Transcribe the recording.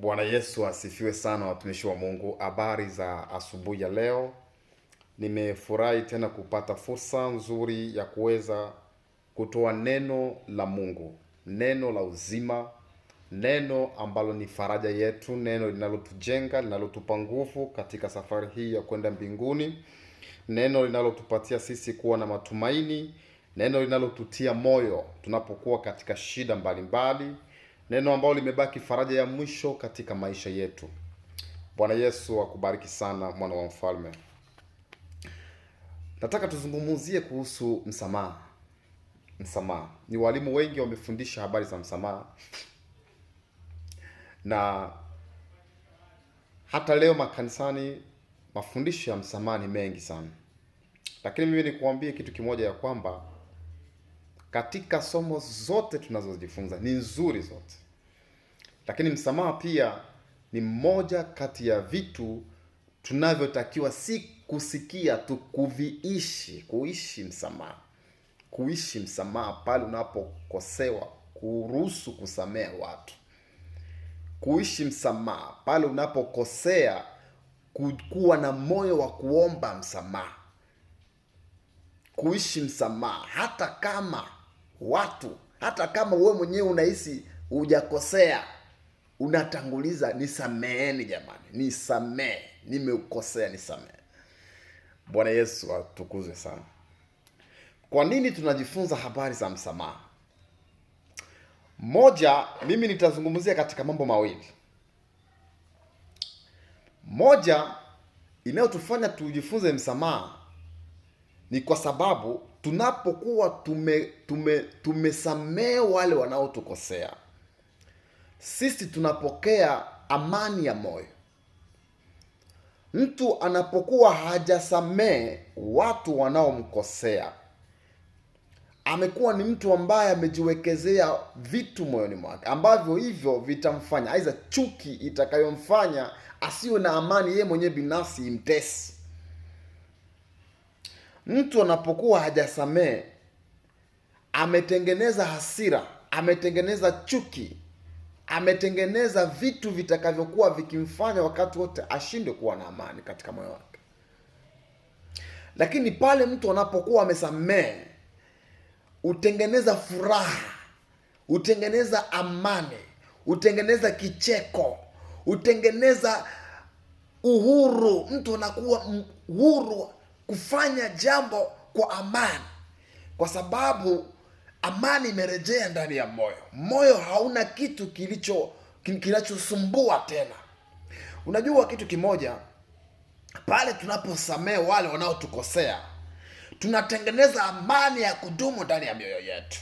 Bwana Yesu asifiwe sana, watumishi wa Mungu. Habari za asubuhi ya leo. Nimefurahi tena kupata fursa nzuri ya kuweza kutoa neno la Mungu, neno la uzima, neno ambalo ni faraja yetu, neno linalotujenga, linalotupa nguvu katika safari hii ya kwenda mbinguni, neno linalotupatia sisi kuwa na matumaini, neno linalotutia moyo tunapokuwa katika shida mbalimbali, neno ambalo limebaki faraja ya mwisho katika maisha yetu. Bwana Yesu akubariki sana, mwana wa mfalme. Nataka tuzungumzie kuhusu msamaha. Msamaha. Ni walimu wengi wamefundisha habari za msamaha, na hata leo makanisani mafundisho ya msamaha ni mengi sana. Lakini mimi nikuambie kitu kimoja, ya kwamba katika somo zote tunazojifunza ni nzuri zote, lakini msamaha pia ni mmoja kati ya vitu tunavyotakiwa si kusikia tu, kuishi msamaha. Kuishi msamaha pale unapokosewa, kuruhusu kusamea watu. Kuishi msamaha pale unapokosea, kuwa na moyo wa kuomba msamaha. Kuishi msamaha hata kama wewe mwenyewe unahisi hujakosea, unatanguliza nisameheni jamani, nisamehe, nimeukosea, nisamehe. Bwana Yesu atukuzwe sana. Kwa nini tunajifunza habari za msamaha? Moja, mimi nitazungumzia katika mambo mawili. Moja, inayotufanya tujifunze msamaha ni kwa sababu tunapokuwa tumesamehe wale wanaotukosea, sisi tunapokea amani ya moyo. Mtu anapokuwa hajasamehe watu wanaomkosea, amekuwa ni mtu ambaye amejiwekezea vitu moyoni mwake ambavyo hivyo vitamfanya, aidha chuki itakayomfanya asiwe na amani yeye mwenyewe binafsi imtesi. Mtu anapokuwa hajasamehe, ametengeneza hasira, ametengeneza chuki, ametengeneza vitu vitakavyokuwa vikimfanya wakati wote ashindwe kuwa na amani katika moyo wake. Lakini pale mtu anapokuwa amesamehe, utengeneza furaha, utengeneza amani, utengeneza kicheko, utengeneza uhuru. Mtu anakuwa uhuru kufanya jambo kwa amani, kwa sababu amani imerejea ndani ya moyo. Moyo hauna kitu kinachosumbua tena. Unajua kitu kimoja, pale tunaposamehe wale wanaotukosea, tunatengeneza amani ya kudumu ndani ya mioyo yetu.